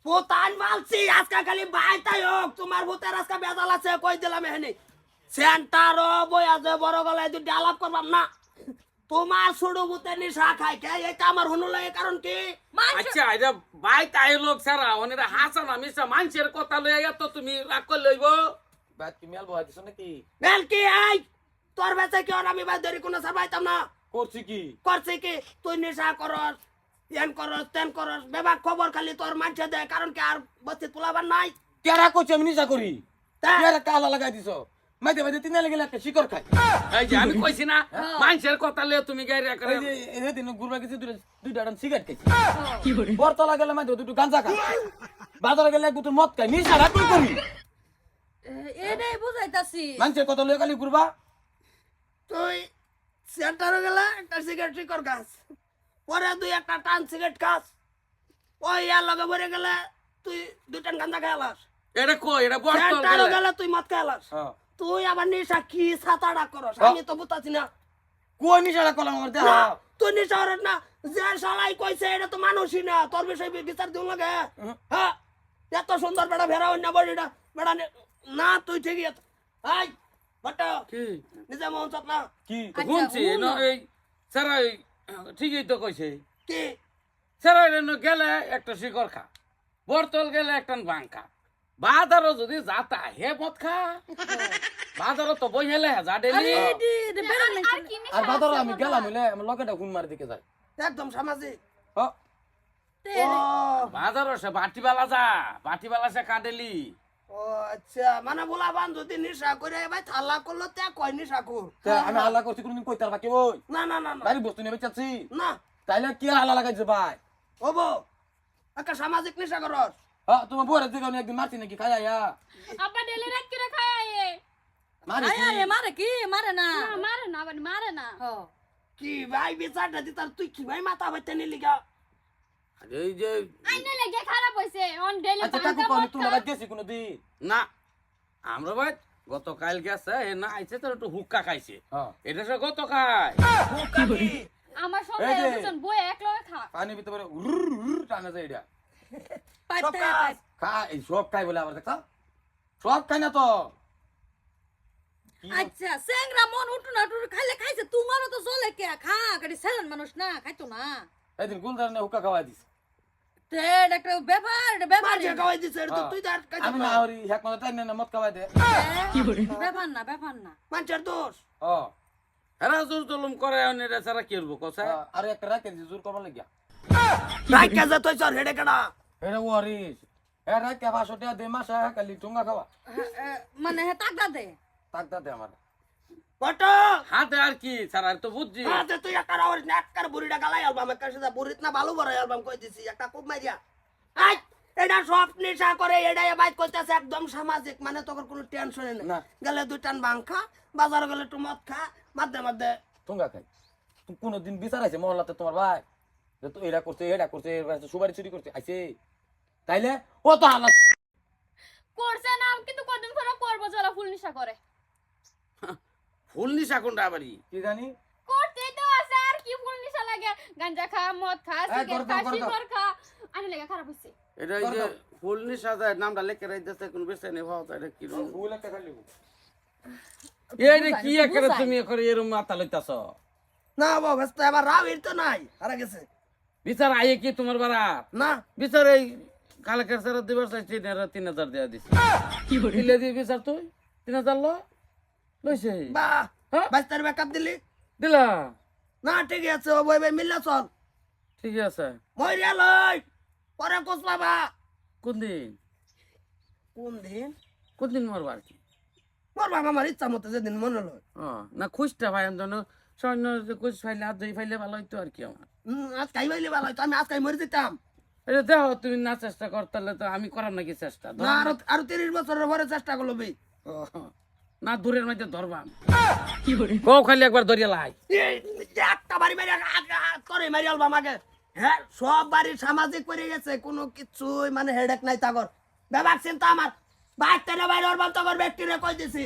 পোতান মালছি আজকে খালি বাইতাই হোক তোমার ভূতের আজকে বেজাল আছে কই দিলাম এখানে সেন্টার বই আছে বড় গলায় দুটি আলাপ করবাম না তোমার ছোট ভূতের নিশা খাই কে এটা আমার হুনু লাগে কারণ কি আচ্ছা এটা ভাই তাই লোক সারা ওনেরা হাসা না মিশা মানুষের কথা লইয়া এত তুমি রাগ করে লইব বাদ কি মেল বহাই দিছ নাকি বেল কি এই তোর বেচে কি আর আমি বাদ ধরি কোনো সাবাইতাম না করছি কি করছে কি তুই নেশা করস তেন করস তেন করস বেবা খবর খালি তোর মানছে দেয় কারণ কি আর বস্তি তুলাবার নাই কেরা কইছে আমি নিশা করি তা? কেরা কালা লাগাই দিছ মাইতে মাইতে তিন লাগে একটা শিকর খাই এই যে আমি কইছি না মানুষের কথা লইয়া তুমি গাইরা করে এই যে এই দিন গুরবা গেছে দুইটা সিগারেট খাইছি বরতলা গেলে মাইতে দুটো গাঁজা খাই বাজারে গেলে এক বোতল মদ খাই নিশা রাখ করি এটাই বুঝাইতাছি মানুষের কথা লয়ে খালি ঘুরবা তুই সেন্টারে গেলে একটা সিগারেট শিকর খাস পরে তুই একটা টান সিগারেট খাস ওই ইয়ার লগে ভরে গেলে তুই দুটান গাঁজা খেলাস এটা কই এটা বর্তল সেন্টারে গেলে গেলে তুই মদ খেলাস হ্যাঁ তুই আবার নেশা কি ছাতাটা করস আমি তো বুঝতাছি না কই নিশাটা কলাম আমার দেহা না, তুই নেশা হরস না যে শালাই কইছে এটা তো মানুষই না তোর বিষয় বিচার দিও লাগে হ্যাঁ এত সুন্দর বেড়া ভেড়া অন্য বডিটা বেড়া না তুই ঠিকই আছে এই বট কি নিজে মন চাপ না কি শুনছি ন এই সারা ঠিকই তো কইছে কি সারা গেলে একটা শিকর খা বর্তল গেলে একটা ভাং খা বাজারও যদি যাতা হে মত খা বাজারও তো বই হেলে যা ডেলি আর বাদর আমি গেলাম হইলে আমার লকেটা গুণ মার দিকে যায় একদম সামাজিক ও ও বাজারও সে বাটিবালা সে কাডেলি ও আচ্ছা মানে বলা বান যদি নেশা করে ভাই থালা করলো তে কয় নেশা কর তা আমি আল্লাহ করছি কোনদিন কইতার বাকি ওই না না না না বাড়ি বস্তু নেবে চাচ্ছি না তাইলে কি আর আল্লাহ লাগাইছে ভাই হবো একটা সামাজিক নেশা করস হ্যাঁ তোমার বউয়ের দিকে আমি একদিন মারছি নাকি খাই আয়া আব্বা ডেলি রাত করে খায় আয়ে মারি কি? আরে মারে কি মারে না না মারে না আবার মারে না হ কি ভাই বিচারটা দিতার তুই কি ভাই মাথা বাইতে নিলি গা আর এই যে আইনে লাগে খারাপ হইছে অন ডেলি আচ্ছা কাকু কনি তুমি বাদ গেছি কোনদিন না আমরা ভাই গতকাল গেছে হে না আইছে তো একটু হুক্কা খাইছে হ্যাঁ এটা সে গত খায় আমার সঙ্গে এই যে। দুজন বই একলগে খা পানি ভিতরে উর টানা যায় এটা পাইতে সব কাজ। খা এই সব খাই বলে আবার দেখছ সব খাই না তো আচ্ছা সেংরা মন উঠু না উঠু খাইলে খাইছে তোমারও তো চলে কে খা গাড়ি সেলেন মানুষ না খাইতো না এদিন গুলদার হুক্কা খাওয়াই দিস তে একটা ব্যাপার এটা ব্যাপার মাঝে খাওয়াই দিছে এটা তো তুই তার কাছে আমি না হরি এক মাথা টাইনে না মত খাওয়াই দে ব্যাপার না মানুষের দোষ ও হেরা জোর জলুম করে এটা সারা কি করবো কসা আর একটা রাখে জোর করবার লাগিয়া রাইকা যা তুই চল হেডে কাটা এটা ওয়ারিস এ রাখে 500 টাকা দে মাসে খালি টুঙ্গা খাওয়া মানে হে তাক দে তাক দে আমার বট হাতে আর কি সারা তো বুঝছি আতে তুই একটা রাওয়ার না একটা বুড়িটা গালাই অ্যালবাম একটা সেটা বুড়িত না ভালো বড় অ্যালবাম কই দিছি একটা খুব মাইয়া আই এটা সব নেশা করে এটাই বাইক কইতাছে একদম সামাজিক মানে তোর কোনো টেনশন না। নেই গেলে দুইটান ভাং খা বাজার গেলে একটু মদ খা মধ্যে মধ্যে টুঙ্গা খাই তুমি কোনদিন বিচার আছে মহল্লাতে তোমার ভাই যে তো এটা করছে সুবারি চুরি করছে আইছে তাইলে ও তো হালা করছে না কিন্তু কদিন পরে করবো যারা ফুল নিশা করে ফুল নিশা কোনটা আবারই কি জানি করতেই তো আছে আর কি ফুল নিশা লাগে গাঞ্জা খা মদ খা সিগারেট খা করতো। শিকর খা আইনে লাগে খারাপ হইছে এটা এই যে ফুল নিশা যায় নামটা লেখে রাইতেছে কোন বেশি নেই ভাও এটা কি রকম ফুল একটা খালি এই রে কি করে তুমি করে এরম মাথা লইতাছ না বাবা আবার রাবির তো নাই হারা গেছে বিচার আইয়ে কি তোমার বাড়া না বিচার এই কালকের সারা দিবস চাইছি 3000 দেয়া দিছি কি দিলে দি বিচার তুই 3000 লইছে বাহ হ্যাঁ? বাইস্তার ব্যাকআপ দিলি দিলা না ঠিক আছে ও বই বই মিললে চল ঠিক আছে মরিয়া লই পরে কোসলাবা কোন দিন কোন দিন মরবার কি মোর বাবা আমার ইচ্ছা মতো যেদিন মনে লয় না খুঁজটা ভাই আমি জন্য সৈন্য খুঁজ ফাইলে হাত ধুই ফাইলে ভালো হইতো আর কি আমার আজ খাই পাইলে ভালো হইতো আমি আজ খাই মরে যেতাম এটা দেখো তুমি না চেষ্টা করতে তো আমি করার নাকি চেষ্টা না আরো আরো 30 বছরের পরে চেষ্টা করলো বে না দূরের মধ্যে ধরবাম কও খালি একবার ধরিয়া লাই একটা বাড়ি মারি করে মারি আলবাম আগে হ্যাঁ সব বাড়ি সামাজিক করে গেছে কোনো কিছুই মানে হেডেক নাই তাগর ব্যাপার চিন্তা আমার বাইরে বাইরে ওর বাল তগর ব্যক্তিরে কই দিছি